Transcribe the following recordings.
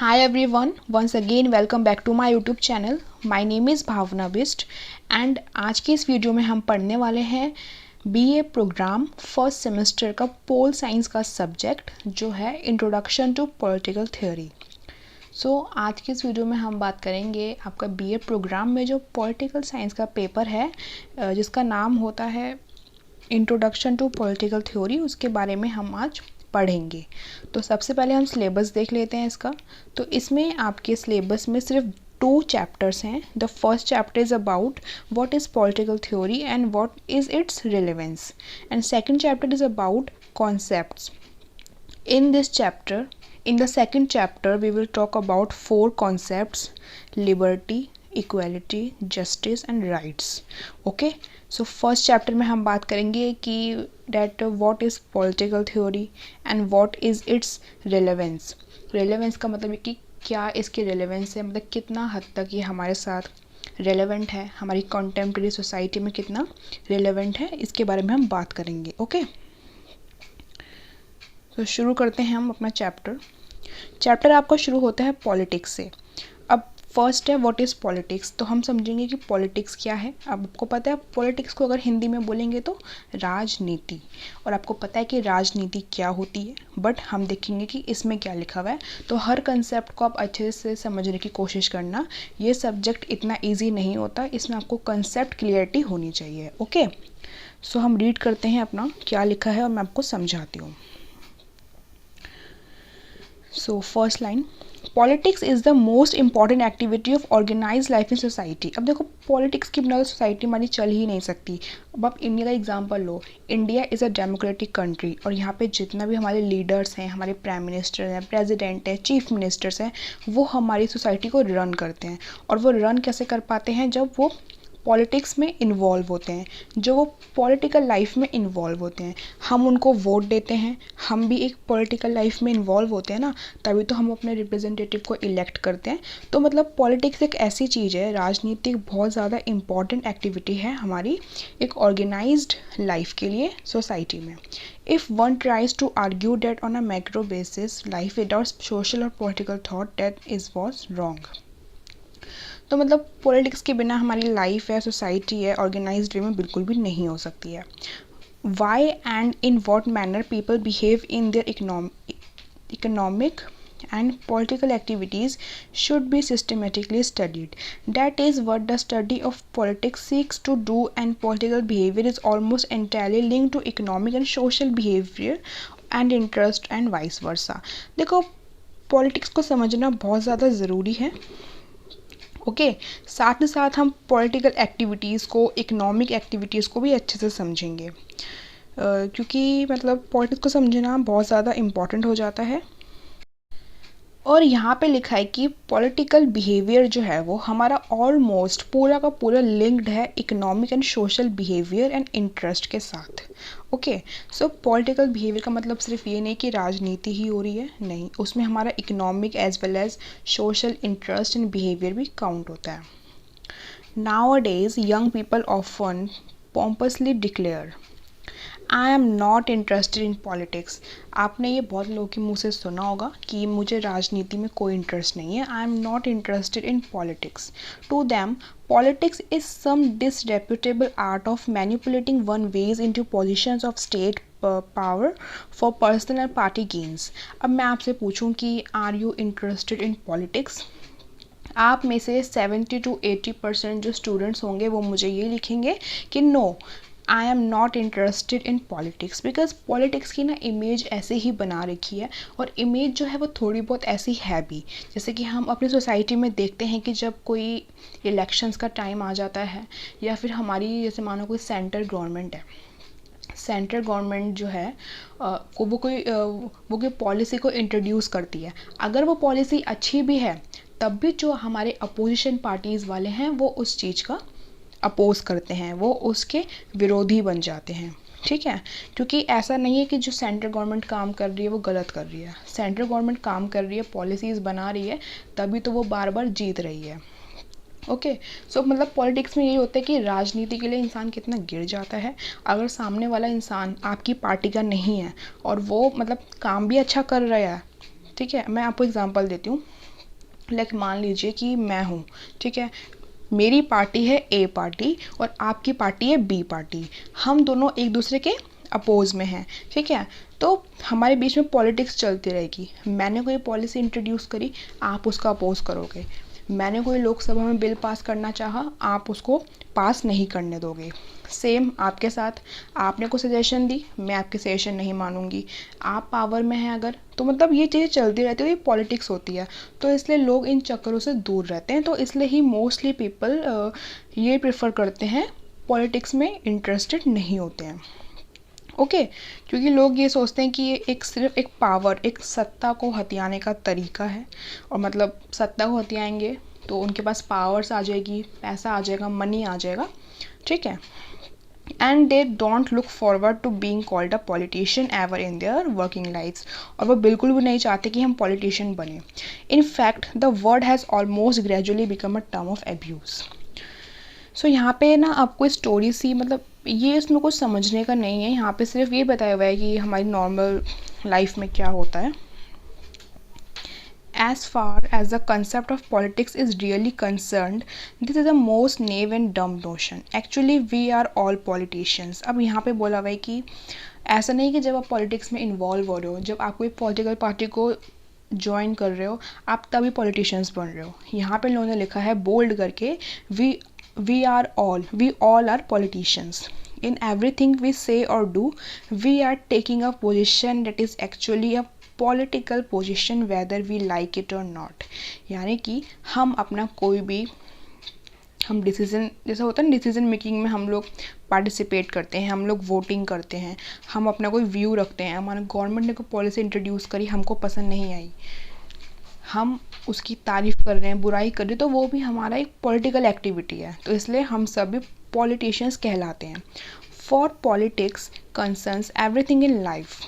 Hi everyone, once again welcome back to my YouTube channel. My name is Bhawna Bisht and आज की इस video में हम पढ़ने वाले हैं बीए प्रोग्राम फर्स्ट सेमेस्टर का पोल साइंस का सब्जेक्ट जो है इंट्रोडक्शन टू पॉलिटिकल थ्योरी। आज की इस वीडियो में हम बात करेंगे आपका बीए प्रोग्राम में जो पॉलिटिकल साइंस का पेपर है जिसका नाम होता है इंट्रोडक्शन टू पॉलिटिकल थ्योरी, उसके बारे में हम आज पढ़ेंगे। तो सबसे पहले हम सिलेबस देख लेते हैं इसका। तो इसमें आपके सिलेबस में सिर्फ 2 चैप्टर्स हैं। The first chapter is about what is political theory and what is it's relevance, and second chapter is about concepts. In the second chapter, we will talk about 4 concepts: liberty, equality, justice and rights. Okay, so first chapter में हम बात करेंगे कि that what is political theory and what is its relevance. Relevance का मतलब है कि क्या इसकी relevance है, मतलब कितना हद तक ये हमारे साथ relevant है, हमारी contemporary society में कितना relevant है, इसके बारे में हम बात करेंगे। ओके, तो शुरू करते हैं हम अपना चैप्टर आपका शुरू होता है पॉलिटिक्स से। अब फर्स्ट है व्हाट इज़ पॉलिटिक्स। तो हम समझेंगे कि पॉलिटिक्स क्या है। अब आपको पता है पॉलिटिक्स को अगर हिंदी में बोलेंगे तो राजनीति, और आपको पता है कि राजनीति क्या होती है, बट हम देखेंगे कि इसमें क्या लिखा हुआ है। तो हर कंसेप्ट को आप अच्छे से समझने की कोशिश करना। ये सब्जेक्ट इतना ईजी नहीं होता, इसमें आपको कंसेप्ट क्लियरिटी होनी चाहिए। ओके, सो हम रीड करते हैं अपना क्या लिखा है और मैं आपको समझाती हूँ। So first line, politics is the most important activity of organise life in society. अब देखो पॉलिटिक्स की बिना तो सोसाइटी हमारी चल ही नहीं सकती। अब आप इंडिया का example low. India is a democratic country, और यहाँ पे जितना भी हमारे लीडर्स हैं, हमारे प्राइम मिनिस्टर हैं, प्रेसिडेंट हैं, चीफ मिनिस्टर्स हैं, वो हमारी सोसाइटी को रन करते हैं। और वो रन कैसे कर पाते हैं? जब वो पॉलिटिक्स में इन्वॉल्व होते हैं, जो वो पॉलिटिकल लाइफ में इन्वॉल्व होते हैं। हम उनको वोट देते हैं, हम भी एक पॉलिटिकल लाइफ में इन्वॉल्व होते हैं ना, तभी तो हम अपने रिप्रेजेंटेटिव को इलेक्ट करते हैं। तो मतलब पॉलिटिक्स एक ऐसी चीज़ है, राजनीतिक बहुत ज़्यादा इम्पॉर्टेंट एक्टिविटी है हमारी एक ऑर्गेनाइज्ड लाइफ के लिए सोसाइटी में। If one tries to argue that on a macro basis life without social और political thought, that is was wrong. तो मतलब पॉलिटिक्स के बिना हमारी लाइफ है, सोसाइटी है, ऑर्गेनाइज्ड वे में बिल्कुल भी नहीं हो सकती है। Why and in what manner people behave in their economic and political activities should be systematically studied. That is what the study of politics seeks to do, and political behavior is almost entirely linked to economic and social behavior and interest and vice versa. देखो politics को समझना बहुत ज़्यादा ज़रूरी है। Okay, साथ ही साथ हम पॉलिटिकल एक्टिविटीज़ को, इकोनॉमिक एक्टिविटीज़ को भी अच्छे से समझेंगे, क्योंकि मतलब पॉलिटिक्स को समझना बहुत ज़्यादा इम्पॉर्टेंट हो जाता है। और यहाँ पे लिखा है कि पॉलिटिकल बिहेवियर जो है वो हमारा ऑलमोस्ट पूरा का पूरा लिंक्ड है economic and social behaviour and interest के साथ। ओके, सो पॉलिटिकल बिहेवियर का मतलब सिर्फ ये नहीं कि राजनीति ही हो रही है, नहीं, उसमें हमारा economic as well as social interest and behaviour भी काउंट होता है। Nowadays, young people often pompously declare, I am not interested in politics. आपने ये बहुत लोगों के मुँह से सुना होगा कि मुझे राजनीति में कोई इंटरेस्ट नहीं है, I am not interested in politics. To them politics is some disreputable art of manipulating one ways into positions of state power for personal and party gains. अब मैं आपसे पूछूं कि are you interested in politics? आप में से 70 to 80% जो students होंगे वो मुझे ये लिखेंगे कि no, I am not interested in politics. Because politics की ना इमेज ऐसे ही बना रखी है, और इमेज जो है वो थोड़ी बहुत ऐसी है भी। जैसे कि हम अपनी सोसाइटी में देखते हैं कि जब कोई इलेक्शंस का टाइम आ जाता है, या फिर हमारी जैसे मानो कोई सेंट्रल गवर्नमेंट है, सेंट्रल गवर्नमेंट जो है वो कोई पॉलिसी को इंट्रोड्यूस करती है। अगर वो पॉलिसी अच्छी भी है, तब भी जो हमारे अपोजिशन पार्टीज़ वाले हैं वो उस चीज़ का अपोज करते हैं, वो उसके विरोधी बन जाते हैं। ठीक है, क्योंकि ऐसा नहीं है कि जो सेंट्रल गवर्नमेंट काम कर रही है वो गलत कर रही है। सेंट्रल गवर्नमेंट काम कर रही है, पॉलिसीज़ बना रही है, तभी तो वो बार बार जीत रही है। ओके, सो मतलब पॉलिटिक्स में यही होता है कि राजनीति के लिए इंसान कितना गिर जाता है अगर सामने वाला इंसान आपकी पार्टी का नहीं है और वो मतलब काम भी अच्छा कर रहा है, ठीक है, मैं आपको एग्जांपल देती हूँ। लाइक मान लीजिए कि मैं हूँ, ठीक है, मेरी पार्टी है ए पार्टी और आपकी पार्टी है बी पार्टी, हम दोनों एक दूसरे के अपोज में हैं, ठीक है। तो हमारे बीच में पॉलिटिक्स चलती रहेगी। मैंने कोई पॉलिसी इंट्रोड्यूस करी, आप उसका अपोज करोगे। मैंने कोई लोकसभा में बिल पास करना चाहा, आप उसको पास नहीं करने दोगे। सेम आपके साथ, आपने कोई सजेशन दी, मैं आपकी सजेशन नहीं मानूंगी। आप पावर में हैं अगर, तो मतलब ये चीज़ें चलती रहती है, ये पॉलिटिक्स होती है। तो इसलिए लोग इन चक्करों से दूर रहते हैं, तो इसलिए ही मोस्टली पीपल ये प्रेफर करते हैं, पॉलिटिक्स में इंटरेस्टेड नहीं होते हैं। ओके, क्योंकि लोग ये सोचते हैं कि ये एक सिर्फ एक पावर, एक सत्ता को हथियाने का तरीका है, और मतलब सत्ता को हथियाएंगे तो उनके पास पावर्स आ जाएगी, पैसा आ जाएगा, मनी आ जाएगा, ठीक है। And they don't look forward to being called a politician ever in their working lifes, और वो बिल्कुल भी नहीं चाहते कि हम पॉलिटिशियन बने। In fact the word has almost gradually become a term of abuse. So यहाँ पे ना आपको स्टोरी सी, मतलब ये इसमें कुछ समझने का नहीं है, यहाँ पे सिर्फ ये बताया हुआ है कि हमारी नॉर्मल लाइफ में क्या होता है। As far as the concept of politics is really concerned, this is the most naive and dumb notion. Actually, we are all politicians. अब यहाँ पे बोला हुआ है कि ऐसा नहीं कि जब आप पॉलिटिक्स में इन्वॉल्व हो रहे हो, जब आप कोई पॉलिटिकल पार्टी को ज्वाइन कर रहे हो, आप तभी पॉलिटिशियंस बन रहे हो। यहाँ पे लोगों ने लिखा है बोल्ड करके, we all are politicians. In everything we say or do, we are taking a position that is actually a political position whether we like it और नॉट। यानी कि हम अपना कोई भी, हम डिसीज़न, जैसा होता है ना डिसीज़न मेकिंग में हम लोग पार्टिसिपेट करते हैं, हम लोग वोटिंग करते हैं, हम अपना कोई व्यू रखते हैं। हमारे गवर्नमेंट ने कोई पॉलिसी इंट्रोड्यूस करी, हमको पसंद नहीं आई, हम उसकी तारीफ़ कर रहे हैं, बुराई कर रहे हैं, तो वो भी हमारा एक पॉलिटिकल एक्टिविटी है। तो इसलिए हम सभी पॉलिटिशियंस कहलाते हैं। For politics concerns everything in life,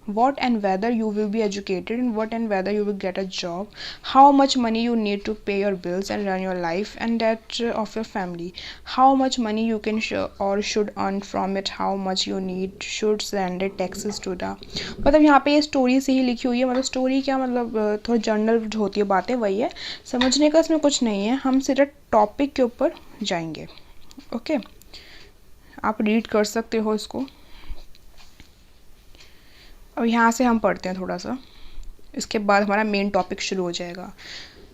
what and whether you will be educated, and what and whether you will get a job, how much money you need to pay your bills and run your life and that of your family, how much money you can or should earn from it, how much you need should send taxes to the, मतलब यहाँ पे ये story से ही लिखी हुई है। मतलब story क्या, मतलब थोड़ा जर्नल जो होती है बातें वही है, समझने का इसमें कुछ नहीं है, हम सिर्फ टॉपिक के ऊपर जाएंगे। ओके, आप रीड कर सकते हो इसको। अब यहाँ से हम पढ़ते हैं थोड़ा सा, इसके बाद हमारा मेन टॉपिक शुरू हो जाएगा।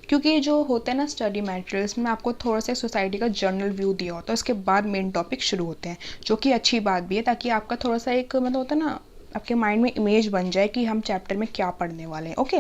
क्योंकि जो होता है ना स्टडी मटेरियल्स में आपको थोड़ा सा सोसाइटी का जनरल व्यू दिया होता है, उसके बाद मेन टॉपिक शुरू होते हैं, जो कि अच्छी बात भी है, ताकि आपका थोड़ा सा एक मतलब होता है ना, आपके माइंड में इमेज बन जाए कि हम चैप्टर में क्या पढ़ने वाले हैं। Okay,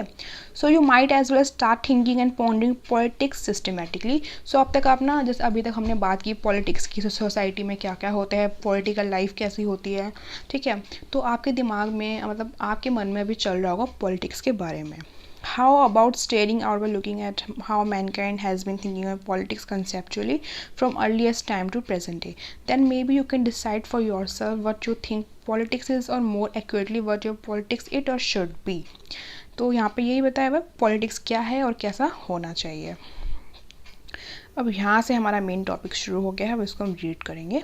so you might as well start thinking and pondering politics systematically. So अब तक आप ना, जैसे अभी तक हमने बात की पॉलिटिक्स की, सोसाइटी में क्या क्या होता है, पॉलिटिकल लाइफ कैसी होती है, ठीक है। तो आपके दिमाग में, मतलब आपके मन में भी चल रहा होगा पॉलिटिक्स के बारे में। How about staring out by looking at how mankind has been thinking of politics conceptually from earliest time to present day? Then maybe you can decide for yourself what you think politics is, or more accurately what your politics it or should be. तो यहाँ पे यही बताया हुआ politics क्या है और कैसा होना चाहिए। अब यहाँ से हमारा मेन टॉपिक शुरू हो गया है, अब इसको हम रीड करेंगे।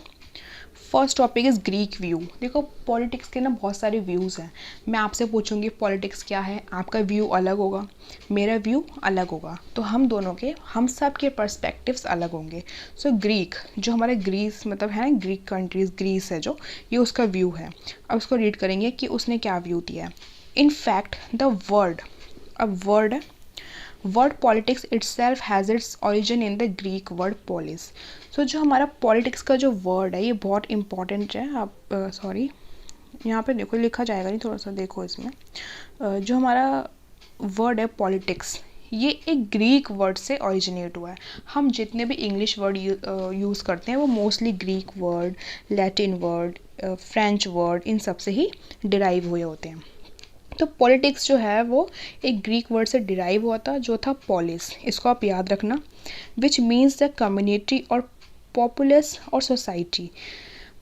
First topic is Greek view. देखो पॉलिटिक्स के ना बहुत सारे व्यूज़ हैं। मैं आपसे पूछूंगी पॉलिटिक्स क्या है, आपका व्यू अलग होगा, मेरा व्यू अलग होगा, तो हम दोनों के, हम सब के पर्सपेक्टिव्स अलग होंगे। सो ग्रीक, जो हमारे ग्रीस मतलब है ना, ग्रीक कंट्रीज़, ग्रीस है जो, ये उसका व्यू है। अब उसको रीड करेंगे कि उसने क्या व्यू दिया है। इन फैक्ट द वर्ड, अब वर्ड है, word politics itself has its origin in the Greek word polis. So जो हमारा पॉलिटिक्स का जो वर्ड है ये बहुत इंपॉर्टेंट है। आप सॉरी यहाँ पे देखो लिखा जाएगा नहीं, थोड़ा सा देखो इसमें। जो हमारा वर्ड है पॉलिटिक्स, ये एक ग्रीक वर्ड से ओरिजिनेट हुआ है। हम जितने भी इंग्लिश वर्ड यूज़ करते हैं वो mostly Greek word, Latin word, French word, इन सब से ही डिराइव हुए होते हैं। तो पॉलिटिक्स जो है वो एक ग्रीक वर्ड से डिराइव हुआ था, जो था पॉलिस। इसको आप याद रखना, विच मीन्स द कम्युनिटी और पॉपुलस और सोसाइटी।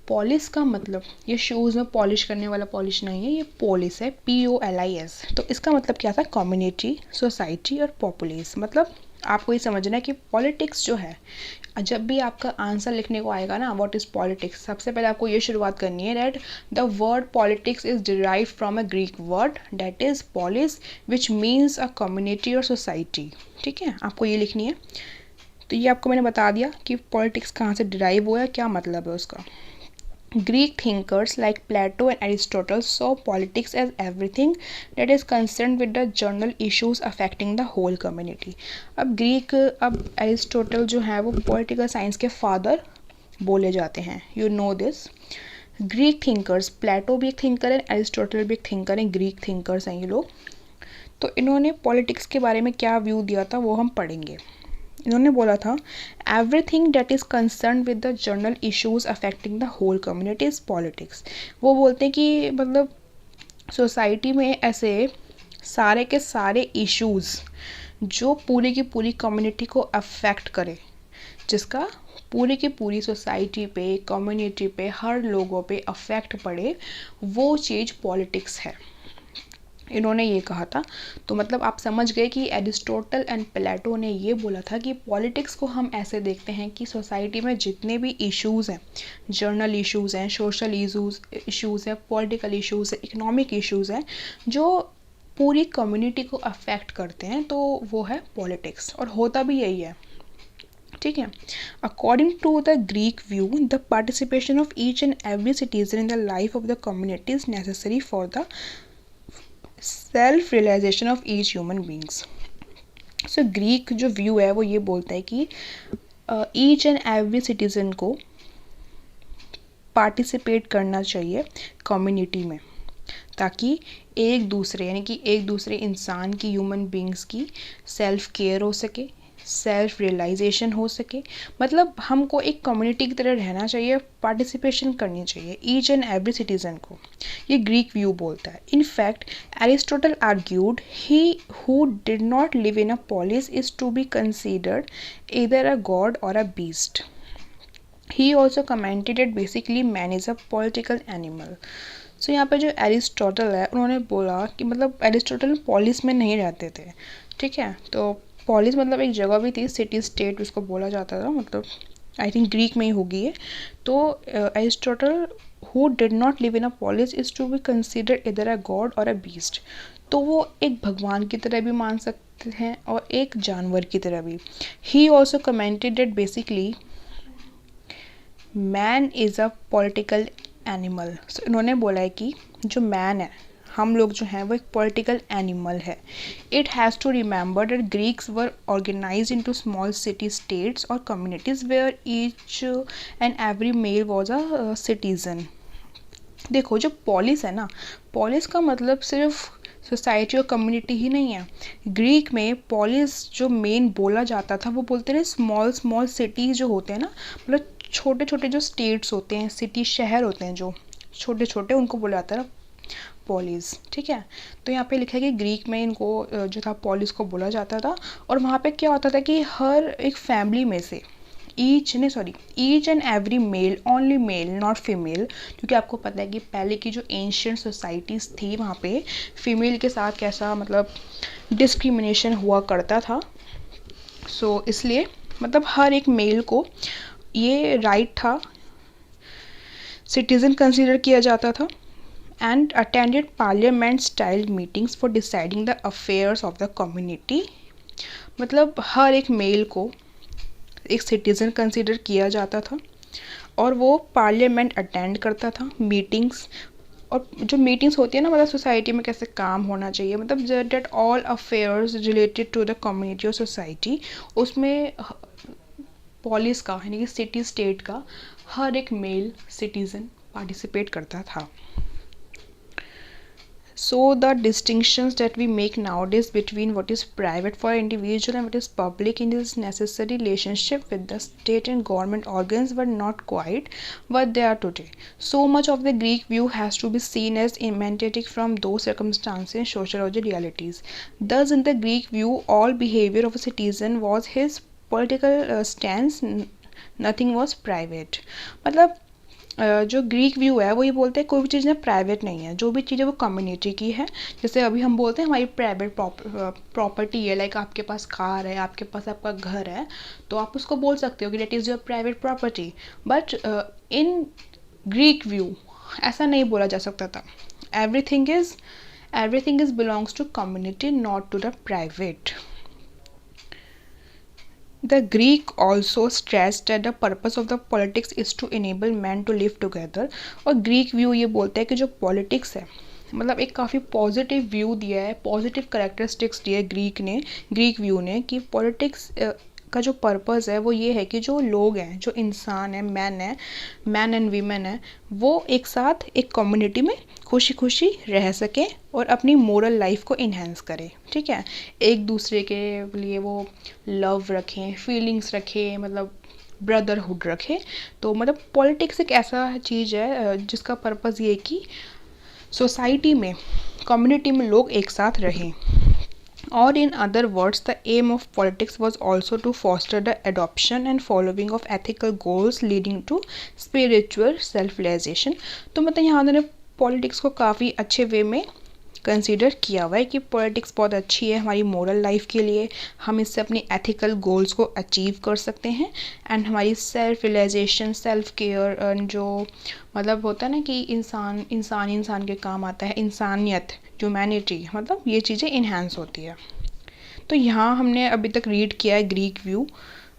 पॉलिस का मतलब ये शूज़ में पॉलिश करने वाला पॉलिश नहीं है, ये पोलिस है, POLIS। तो इसका मतलब क्या था, कम्युनिटी, सोसाइटी और पॉपुलेस। मतलब आपको ये समझना है कि पॉलिटिक्स जो है जब भी आपका आंसर लिखने को आएगा ना व्हाट इज़ पॉलिटिक्स, सबसे पहले आपको ये शुरुआत करनी है that the word politics is derive from a Greek word that is polis which means a community और सोसाइटी। ठीक है, आपको ये लिखनी है। तो ये आपको मैंने बता दिया कि पॉलिटिक्स कहाँ से डिराइव हुआ है, क्या मतलब है उसका। Greek thinkers like Plato and Aristotle saw politics as everything that is concerned with the general issues affecting the whole community। अब एरिस्टोटल जो है वो पॉलिटिकल साइंस के फादर बोले जाते हैं, you know this. Greek thinkers, Plato भी एक थिंकर है, एरिस्टोटल भी एक थिंकर है, ग्रीक थिंकर्स हैं ये लोग। तो इन्होंने पॉलिटिक्स के बारे में क्या व्यू दिया था वो हम पढ़ेंगे। इन्होंने बोला था everything that is concern with the general issues affecting the whole community is politics. वो बोलते हैं कि मतलब सोसाइटी में ऐसे सारे के सारे इश्यूज जो पूरी की पूरी कम्युनिटी को अफेक्ट करे, जिसका पूरी की पूरी सोसाइटी पे, कम्युनिटी पे, हर लोगों पे अफेक्ट पड़े, वो चीज़ पॉलिटिक्स है, इन्होंने ये कहा था। तो मतलब आप समझ गए कि एरिस्टोटल एंड प्लेटो ने ये बोला था कि पॉलिटिक्स को हम ऐसे देखते हैं कि सोसाइटी में जितने भी इश्यूज़ हैं, जर्नल इश्यूज़ हैं, सोशल इश्यूज़ हैं, पॉलिटिकल इश्यूज़ हैं, इकोनॉमिक इश्यूज़ हैं, जो पूरी कम्युनिटी को अफेक्ट करते हैं, तो वो है पॉलिटिक्स, और होता भी यही है। ठीक है, according to the Greek view the participation of each and every citizen in the life of the community is necessary for the self realisation of each human beings. So Greek जो view है वो ये बोलता है कि each and every citizen को participate करना चाहिए कम्युनिटी में, ताकि एक दूसरे यानी कि एक दूसरे इंसान की, ह्यूमन बींग्स की सेल्फ केयर हो सके, सेल्फ रियलाइजेशन हो सके। मतलब हमको एक कम्युनिटी की तरह रहना चाहिए, पार्टिसिपेशन करनी चाहिए ईच एंड एवरी सिटीज़न को, ये ग्रीक व्यू बोलता है। In fact Aristotle argued he who did not live in a polis is to be considered either a god or a beast। He also commented that basically man is a political animal। सो यहाँ पे जो Aristotle है उन्होंने बोला कि मतलब Aristotle polish में नहीं रहते थे। ठीक है, तो पॉलिस मतलब एक जगह भी थी, सिटी स्टेट उसको बोला जाता था, मतलब आई थिंक ग्रीक में ही होगी ये। तो Aristotle who did not live in a polis is to be considered either a God और अ बीस्ट। तो वो एक भगवान की तरह भी मान सकते हैं और एक जानवर की तरह भी। He also commented that basically man is a political animal. So इन्होंने बोला है कि जो मैन है, हम लोग जो हैं वो एक पॉलिटिकल एनिमल है। It has to remember that Greeks were organised into small city states और communities where each and every male was a citizen. देखो जो पॉलिस है ना, पॉलिस का मतलब सिर्फ सोसाइटी और कम्युनिटी ही नहीं है। ग्रीक में पॉलिस जो मेन बोला जाता था वो बोलते थे स्मॉल स्मॉल सिटीज़ जो होते हैं ना, मतलब छोटे छोटे जो स्टेट्स होते हैं, सिटी शहर होते हैं जो छोटे छोटे, उनको बोला जाता है पॉलिस। ठीक है, तो यहाँ पे लिखा है कि ग्रीक में इनको जो था पॉलिस को बोला जाता था। और वहाँ पे क्या होता था कि हर एक फैमिली में से each and every male, only male not female, क्योंकि आपको पता है कि पहले की जो एंशियंट सोसाइटीज़ थी वहाँ पे फीमेल के साथ कैसा मतलब डिस्क्रिमिनेशन हुआ करता था। सो इसलिए मतलब हर एक मेल को ये राइट था, सिटीज़न कंसिडर किया जाता था, and attended parliament style meetings for deciding the affairs of the community। मतलब हर एक मेल को एक सिटीज़न कंसिडर किया जाता था और वो पार्लियामेंट अटेंड करता था, मीटिंग्स। और जो मीटिंग्स होती है ना, मतलब सोसाइटी में कैसे काम होना चाहिए, मतलब that all affairs related to the community और सोसाइटी, उसमें पॉलिस का यानी कि सिटी स्टेट का हर एक मेल सिटीज़न पार्टिसिपेट करता था। So the distinctions that we make nowadays between what is private for individual and what is public in this necessary relationship with the state and government organs were not quite what they are today. So much of the Greek view has to be seen as emanating from those circumstances and sociological realities. Thus, in the Greek view, all behavior of a citizen was his political stance, nothing was private। मतलब जो Greek view है वो ये बोलते हैं कोई भी चीज़ ना प्राइवेट नहीं है, जो भी चीज़ है वो कम्युनिटी की है। जैसे अभी हम बोलते हैं हमारी प्राइवेट प्रॉपर्टी है, लाइक आपके पास कार है, आपके पास आपका घर है, तो आप उसको बोल सकते हो कि that is your private property. But in Greek view ऐसा नहीं बोला जा सकता था। Everything is belongs to community, not to the private. The Greek also stressed that the purpose of the politics is to enable men to live together। और Greek view ये बोलता है कि जो पॉलिटिक्स है, मतलब एक काफ़ी पॉजिटिव व्यू दिया है, पॉजिटिव करेक्टरिस्टिक्स दिया है ग्रीक व्यू ने कि पॉलिटिक्स का जो पर्पस है वो ये है कि जो लोग हैं, जो इंसान है, मैन एंड वीमेन है, वो एक साथ एक कम्युनिटी में खुशी खुशी रह सकें और अपनी मोरल लाइफ को इन्हेंस करें। ठीक है, एक दूसरे के लिए वो लव रखें, फीलिंग्स रखें, मतलब ब्रदरहुड रखें। तो मतलब पॉलिटिक्स एक ऐसा चीज़ है जिसका पर्पस ये है कि सोसाइटी में, कम्युनिटी में लोग एक साथ रहें। Or in other words, the aim of politics was also to foster the adoption and following of ethical goals leading to spiritual self-realization। तो मतलब यहाँ उन्होंने पॉलिटिक्स को काफ़ी अच्छे वे में कंसीडर किया हुआ है कि पॉलिटिक्स बहुत अच्छी है हमारी मोरल लाइफ के लिए, हम इससे अपनी एथिकल गोल्स को अचीव कर सकते हैं, एंड हमारी सेल्फ रियलाइजेशन, सेल्फ केयर, जो मतलब होता है ना कि इंसान के काम आता है, इंसानियत, ह्यूमैनिटी, मतलब ये चीज़ें इन्हांस होती है। तो यहाँ हमने अभी तक रीड किया है ग्रीक व्यू,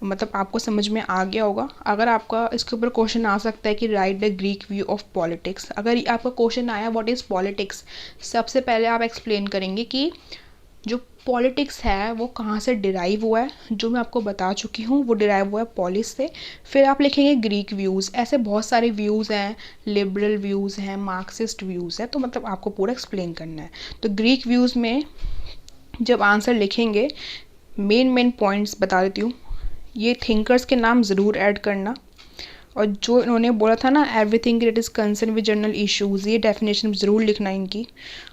मतलब आपको समझ में आ गया होगा। अगर आपका इसके ऊपर क्वेश्चन आ सकता है कि right the Greek view of politics, अगर आपका क्वेश्चन आया व्हाट इज़ पॉलिटिक्स, सबसे पहले आप एक्सप्लेन करेंगे कि जो पॉलिटिक्स है वो कहाँ से डिराइव हुआ है, जो मैं आपको बता चुकी हूँ वो डिराइव हुआ है पॉलिस से। फिर आप लिखेंगे ग्रीक व्यूज़, ऐसे बहुत सारे व्यूज़ हैं, लिबरल व्यूज़ हैं, मार्क्सिस्ट व्यूज़ हैं, तो मतलब आपको पूरा एक्सप्लेन करना है। तो ग्रीक व्यूज़ में जब आंसर लिखेंगे, मेन पॉइंट्स बता देती हूँ, ये थिंकर्स के नाम ज़रूर ऐड करना, और जो इन्होंने बोला था ना everything that is concern with general issues, ये डेफिनेशन ज़रूर लिखना इनकी।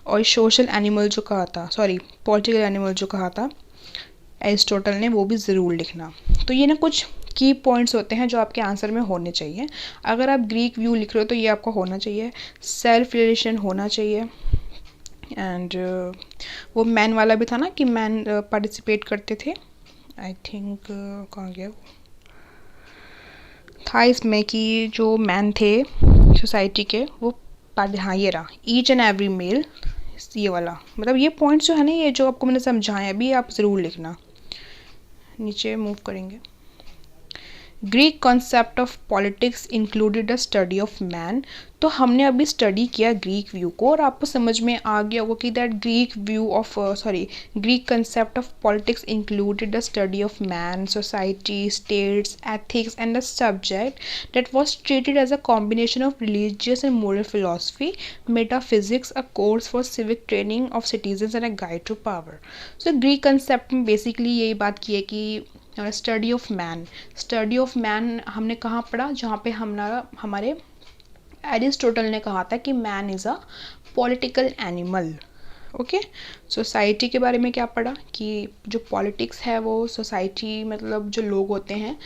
और सोशल एनिमल जो कहा था, सॉरी पॉलिटिकल एनिमल जो कहा था एरिस्टोटल ने, वो भी ज़रूर लिखना। तो ये ना कुछ की पॉइंट्स होते हैं जो आपके आंसर में होने चाहिए। अगर आप ग्रीक व्यू लिख रहे हो तो ये आपका होना चाहिए, सेल्फ रिलेशन होना चाहिए, एंड वो मैन वाला भी था ना कि मैन पार्टिसिपेट करते थे, आई थिंक कहाँ गया था इसमें कि जो मैन थे सोसाइटी के वो हाँ ये रहा, ईच एंड एवरी मेल, ये वाला, मतलब ये पॉइंट्स जो है ना, ये जो आपको मैंने समझाया अभी, आप ज़रूर लिखना। नीचे मूव करेंगे। Greek concept of politics included the study of man. तो हमने अभी स्टडी किया ग्रीक व्यू को, और आपको समझ में आ गया होगा कि that Greek concept of politics included the study of man, society, states, ethics and the subject that was treated as a combination of religious and moral philosophy, metaphysics, a course for civic training of citizens and a guide to power. So Greek concept में basically यही बात की है कि study of man हमने कहाँ पढ़ा, जहाँ पे हमारे एरिस्टोटल ने कहा था कि man is a political animal. Okay, society के बारे में क्या पढ़ा कि जो पॉलिटिक्स है वो सोसाइटी, मतलब जो लोग होते हैं,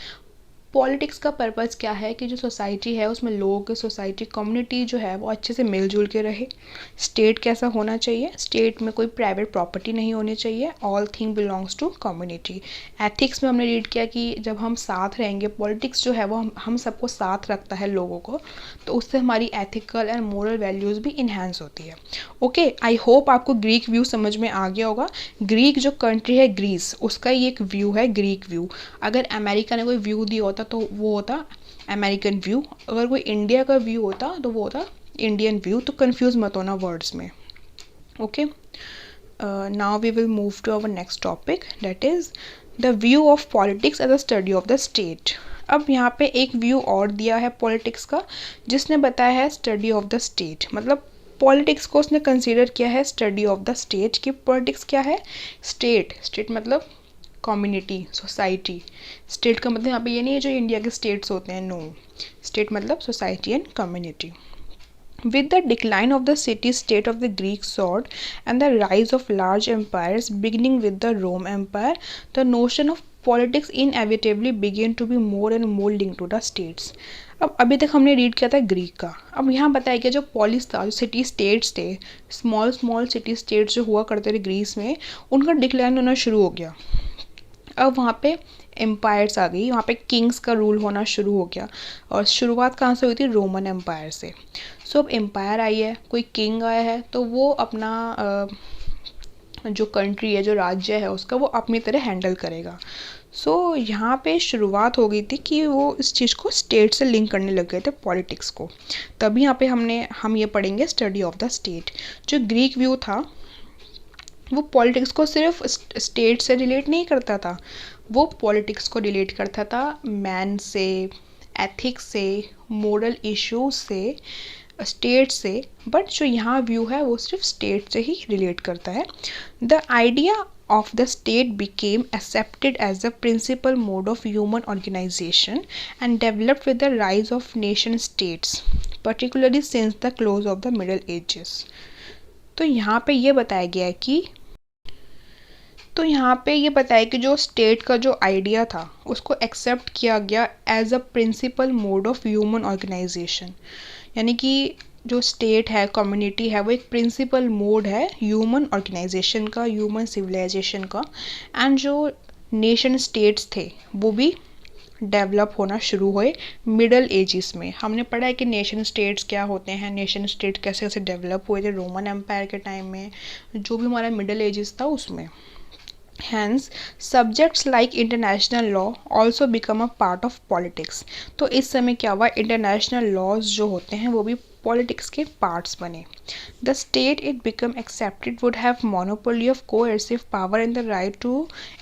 पॉलिटिक्स का पर्पज़ क्या है कि जो सोसाइटी है उसमें लोग, सोसाइटी, कम्युनिटी जो है वो अच्छे से मिलजुल के रहे। स्टेट कैसा होना चाहिए, स्टेट में कोई प्राइवेट प्रॉपर्टी नहीं होनी चाहिए, all thing belongs to community. Ethics में हमने रीड किया कि जब हम साथ रहेंगे, पॉलिटिक्स जो है वो हम सबको साथ रखता है लोगों को, तो उससे हमारी एथिकल एंड मोरल वैल्यूज़ भी इन्हेंस होती है। ओके, आई होप आपको ग्रीक व्यू समझ में आ गया होगा। ग्रीक जो कंट्री है ग्रीस, उसका ये एक व्यू है ग्रीक व्यू। अगर अमेरिका ने कोई व्यू दिया होता तो वो होता अमेरिकन व्यू, अगर कोई इंडिया का व्यू होता तो वो होता इंडियन व्यू। तो कंफ्यूज मत होना वर्ड्स में। Okay, now we will move to our next topic, that is the view of politics as a study of the state. अब यहाँ पे एक व्यू और दिया है पॉलिटिक्स का, जिसने बताया है स्टडी ऑफ द स्टेट, मतलब पॉलिटिक्स को उसने कंसीडर किया है स्टडी ऑफ द स्टेट। कि पॉलिटिक्स क्या है, स्टेट मतलब कम्युनिटी, सोसाइटी। स्टेट का मतलब यहाँ पे ये नहीं है जो इंडिया के स्टेट्स होते हैं, नो, स्टेट मतलब society and community. With the decline of the city-state of the Greek sword and the rise of large empires, beginning with the Rome Empire, the notion of politics inevitably begin to be more and more link to the states. अब अभी तक हमने read किया था Greek का, अब यहाँ बताया गया जो पॉलिस था, जो सिटी स्टेट्स थे, स्मॉल स्मॉल सिटी स्टेट्स जो हुआ करते थे ग्रीस में, उनका डिक्लाइन होना शुरू हो गया। अब वहाँ पे एम्पायर्स आ गई, वहाँ पे किंग्स का रूल होना शुरू हो गया, और शुरुआत कहाँ से हुई थी? रोमन एम्पायर से। सो अब एम्पायर आई है, कोई किंग आया है, तो वो अपना जो कंट्री है, जो राज्य है उसका, वो अपनी तरह हैंडल करेगा। सो यहाँ पे शुरुआत हो गई थी कि वो इस चीज़ को स्टेट से लिंक करने लग गए थे पॉलिटिक्स को। तभी यहाँ पे हम ये पढ़ेंगे स्टडी ऑफ द स्टेट। जो ग्रीक व्यू था वो पॉलिटिक्स को सिर्फ स्टेट से रिलेट नहीं करता था, वो पॉलिटिक्स को रिलेट करता था मैन से, एथिक्स से, मोरल इश्यूज से, स्टेट से। बट जो यहाँ व्यू है वो सिर्फ स्टेट से ही रिलेट करता है। The idea of the state became accepted as the principal mode of human organization and developed with the rise of nation states, particularly since the close of the Middle Ages। तो यहाँ पे ये बताया गया है कि जो स्टेट का जो आइडिया था उसको एक्सेप्ट किया गया as a principal mode of human organisation, यानी कि जो स्टेट है, कम्युनिटी है, वो एक प्रिंसिपल मोड है ह्यूमन ऑर्गेनाइजेशन का, ह्यूमन सिविलाइजेशन का। एंड जो नेशन स्टेट्स थे वो भी डेवलप होना शुरू हुए मिडल एजिस में। हमने पढ़ा है कि नेशन स्टेट्स क्या होते हैं, नेशन स्टेट कैसे कैसे डेवलप हुए थे रोमन एम्पायर के टाइम में, जो भी हमारा मिडल एजिस था उसमें। Hence, subjects like international law also become a part of politics। तो इस समय क्या हुआ, इंटरनेशनल लॉज जो होते हैं वो भी पॉलिटिक्स के पार्ट्स बने। The state it become accepted would have monopoly of coercive power and the right to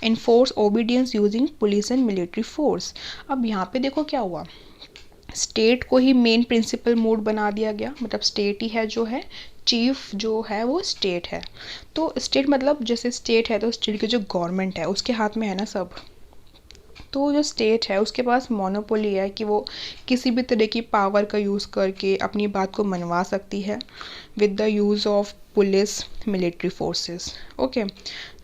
enforce obedience using police and military force। अब यहाँ पे देखो क्या हुआ, स्टेट को ही मेन प्रिंसिपल मोड बना दिया गया, मतलब स्टेट ही है जो है, चीफ जो है वो स्टेट है। तो स्टेट मतलब जैसे स्टेट है तो स्टेट की जो गवर्नमेंट है उसके हाथ में है ना सब। तो जो स्टेट है उसके पास मोनोपोली है कि वो किसी भी तरह की पावर का यूज़ करके अपनी बात को मनवा सकती है with the use of police, military forces. Okay,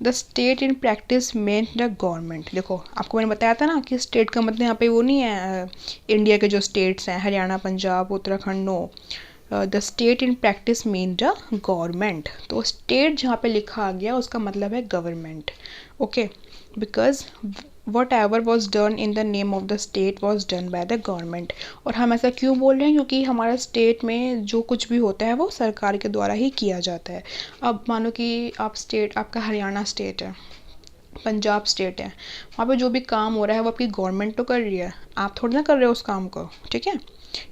the state in practice main the government. देखो आपको मैंने बताया था ना कि स्टेट का मतलब यहाँ पे वो नहीं है इंडिया के जो स्टेट्स हैं Haryana, Punjab, Uttarakhand, no. The state in practice mean the government. तो स्टेट जहाँ पे लिखा आ गया उसका मतलब है government. Okay, because whatever was done in the name of the state was done by the government. और हम ऐसा क्यों बोल रहे हैं, क्योंकि हमारा स्टेट में जो कुछ भी होता है वो सरकार के द्वारा ही किया जाता है। अब मानो कि आपका हरियाणा स्टेट है, पंजाब स्टेट है, वहाँ पे जो भी काम हो रहा है वो आपकी गवर्नमेंट तो कर रही है, आप थोड़ी ना कर रहे हो उस काम को, ठीक है।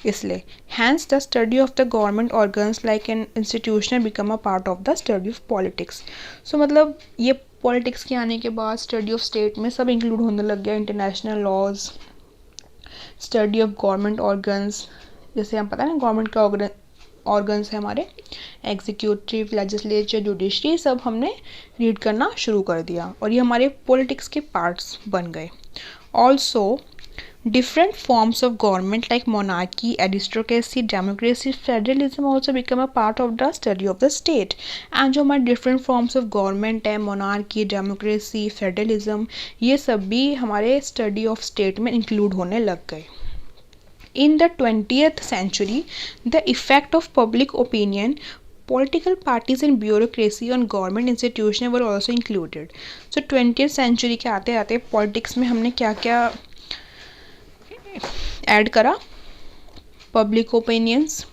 इसलिए hence the study of the government organs like an institution become a part of the study of politics. So मतलब ये पॉलिटिक्स के आने के बाद स्टडी ऑफ स्टेट में सब इंक्लूड होने लग गया, international laws, study of government organs, जैसे हम पता है ना गवर्नमेंट का ऑर्गन्स है हमारे, एग्जीक्यूटिव, लेजिस्लेचर, जुडिशरी, सब हमने रीड करना शुरू कर दिया और ये हमारे पॉलिटिक्स के पार्ट्स बन गए। Also different forms of government like monarchy, aristocracy, democracy, federalism also become a part of the study of the state। and जो हमारे different forms of government है, monarchy, democracy, federalism, ये सब भी हमारे study of state में include होने लग गए। In the 20th century, the effect of public opinion, political parties and bureaucracy on government institutions were also included। so 20th century के आते आते politics में हमने क्या क्या ऐड करा, public opinions,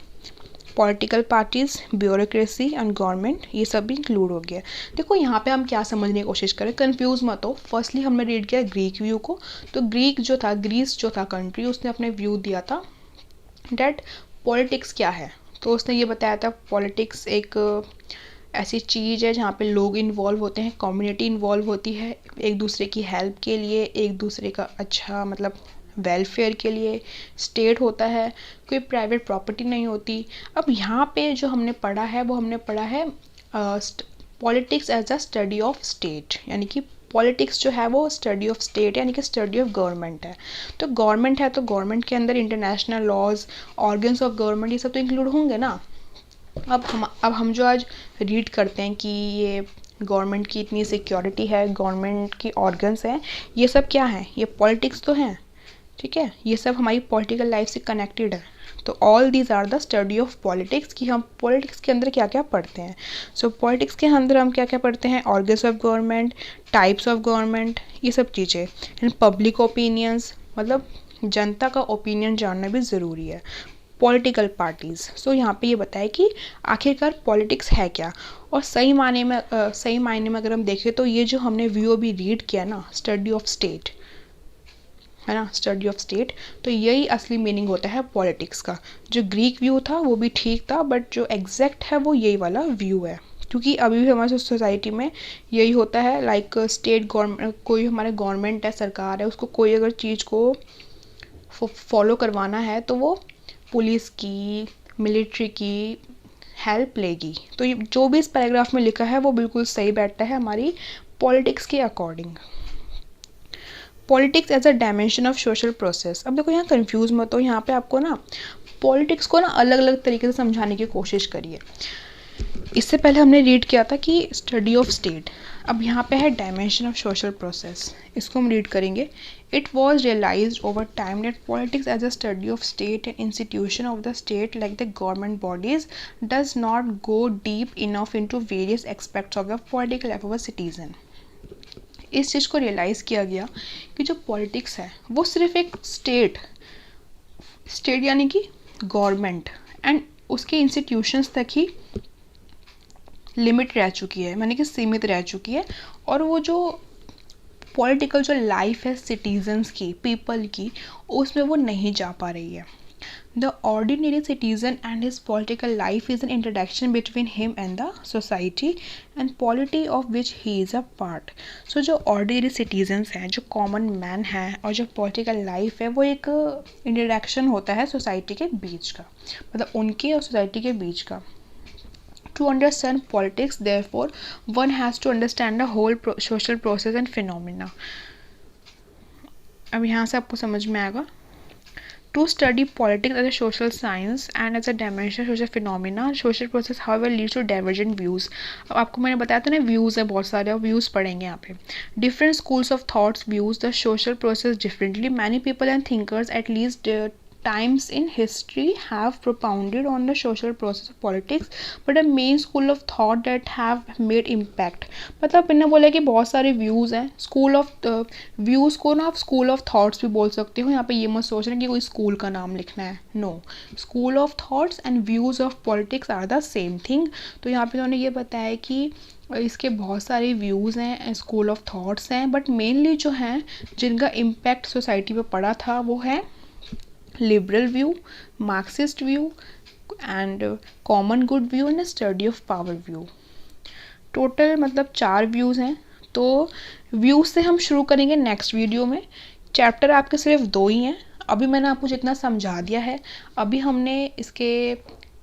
political parties, bureaucracy and government, ये सब भी इंक्लूड हो गया। देखो यहाँ पे हम क्या समझने की कोशिश करें, कंफ्यूज मत हो। फर्स्टली हमने रीड किया ग्रीक व्यू को, तो ग्रीस जो था कंट्री, उसने अपने व्यू दिया था डैट पॉलिटिक्स क्या है। तो उसने ये बताया था पॉलिटिक्स एक ऐसी चीज़ है जहाँ पे लोग इन्वॉल्व होते हैं, कम्युनिटी इन्वॉल्व होती है एक दूसरे की हेल्प के लिए, एक दूसरे का अच्छा मतलब वेलफेयर के लिए। स्टेट होता है, कोई प्राइवेट प्रॉपर्टी नहीं होती। अब यहाँ पे जो हमने पढ़ा है वो हमने पढ़ा है politics as a study of state, यानी कि पॉलिटिक्स जो है वो स्टडी ऑफ स्टेट यानी कि स्टडी ऑफ गवर्नमेंट है। तो गवर्नमेंट है तो गवर्नमेंट के अंदर international laws, organs of government, ये सब तो इंक्लूड होंगे ना। अब हम जो आज रीड करते हैं कि ये गवर्नमेंट की इतनी सिक्योरिटी है, गवर्नमेंट की ऑर्गन्स हैं, ये सब क्या है, ये पॉलिटिक्स तो हैं, ठीक है, ये सब हमारी पॉलिटिकल लाइफ से कनेक्टेड है। तो all these are the study of politics, कि हम पॉलिटिक्स के अंदर क्या क्या पढ़ते हैं। सो पॉलिटिक्स के अंदर हम क्या क्या पढ़ते हैं, organs of government, types of government, ये सब चीज़ें, एंड पब्लिक ओपिनियंस, मतलब जनता का ओपिनियन जानना भी ज़रूरी है, पॉलिटिकल पार्टीज़। सो यहाँ पे ये बताया कि आखिरकार पॉलिटिक्स है क्या। और सही मायने में अगर हम देखें तो ये जो हमने व्यू अभी रीड किया ना, स्टडी ऑफ स्टेट, है ना, स्टडी ऑफ स्टेट, तो यही असली मीनिंग होता है पॉलिटिक्स का। जो ग्रीक व्यू था वो भी ठीक था, बट जो एग्जैक्ट है वो यही वाला व्यू है, क्योंकि अभी भी हमारी सोसाइटी में यही होता है। लाइक स्टेट गवर्नमेंट, कोई हमारे गवर्नमेंट है, सरकार है, उसको कोई अगर चीज़ को फॉलो करवाना है तो वो पुलिस की, मिलिट्री की हेल्प लेगी। तो ये जो भी इस पैराग्राफ में लिखा है वो बिल्कुल सही बैठता है हमारी पॉलिटिक्स के according. Politics as a dimension of social process. अब देखो यहाँ कंफ्यूज मत हो, यहाँ पे आपको ना पॉलिटिक्स को ना अलग अलग तरीके से समझाने की कोशिश करिए। इससे पहले हमने रीड किया था कि स्टडी ऑफ स्टेट, अब यहाँ पे है डायमेंशन ऑफ सोशल प्रोसेस, इसको हम रीड करेंगे। It was realise over time that politics as a study of state and institution of the state like the government bodies does not go deep enough into various aspects of the political life of a citizen. इस चीज़ को realise किया गया कि जो politics है वो सिर्फ एक स्टेट यानी कि गवर्नमेंट एंड उसके इंस्टीट्यूशंस तक ही लिमिट रह चुकी है, यानी कि सीमित रह चुकी है। और वो जो पॉलिटिकल जो लाइफ है सिटीजन्स की, पीपल की, उसमें वो नहीं जा पा रही है। The ordinary citizen and his political life is an interaction between him and the society and polity of which he is a part. So जो ordinary citizens हैं, जो common man हैं, और जो political life है, वो एक interaction होता है society के बीच का, मतलब उनके और society के बीच का। To understand politics, therefore, one has to understand the whole social process and phenomena. अब यहाँ से आपको समझ में आएगा। To study politics as a social science and as a dimension of social phenomena, social process however leads to divergent views. अब आपको मैंने बताया था ना, व्यूज़ है बहुत सारे, और व्यूज़ पढ़ेंगे यहाँ पे। Different schools of thoughts views the social process differently. Many people and thinkers at least times in history have propounded on the social process of politics, but a main school of thought that have made impact. मतलब इन्होंने बोला कि बहुत सारे views हैं, school of views को ना आप स्कूल ऑफ थॉट्स भी बोल सकते हो। यहाँ पे ये मत सोच रहे कि कोई स्कूल का नाम लिखना है, no, school of thoughts and views of politics are the same thing. तो यहाँ पे उन्होंने ये बताया कि इसके बहुत सारे व्यूज़ हैं, स्कूल ऑफ थॉट्स हैं, बट मेनली जो हैं जिनका इम्पैक्ट सोसाइटी पे पड़ा था वो है liberal view, Marxist view and common good view and study of power view. Total मतलब 4 व्यूज़ हैं। तो व्यूज़ से हम शुरू करेंगे नेक्स्ट वीडियो में। चैप्टर आपके सिर्फ 2 ही हैं। अभी मैंने आपको जितना समझा दिया है, अभी हमने इसके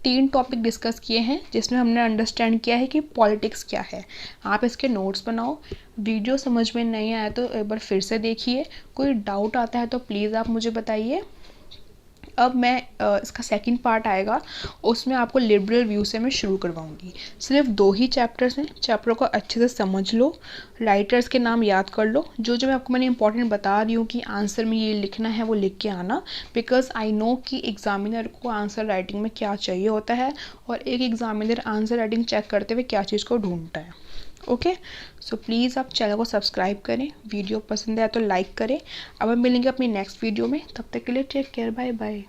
3 टॉपिक डिस्कस किए हैं, जिसमें हमने अंडरस्टैंड किया है कि पॉलिटिक्स क्या है। आप इसके नोट्स बनाओ। वीडियो समझ में नहीं आया तो एक बार फिर से देखिए। कोई डाउट आता है तो प्लीज़ आप मुझे बताइए। अब मैं इसका सेकंड पार्ट आएगा, उसमें आपको लिबरल व्यू से मैं शुरू करवाऊंगी। सिर्फ 2 ही चैप्टर्स हैं, चैप्टरों को अच्छे से समझ लो, राइटर्स के नाम याद कर लो। जो मैं आपको मैंने इंपॉर्टेंट बता रही हूँ कि आंसर में ये लिखना है वो लिख के आना, बिकॉज आई नो कि एग्जामिनर को आंसर राइटिंग में क्या चाहिए होता है, और एक एग्जामिनर आंसर राइटिंग चेक करते हुए क्या चीज़ को ढूंढता है। ओके, सो प्लीज़ आप चैनल को सब्सक्राइब करें, वीडियो पसंद आया तो लाइक करें। अब हम मिलेंगे अपनी नेक्स्ट वीडियो में, तब तक के लिए टेक केयर, बाय बाय।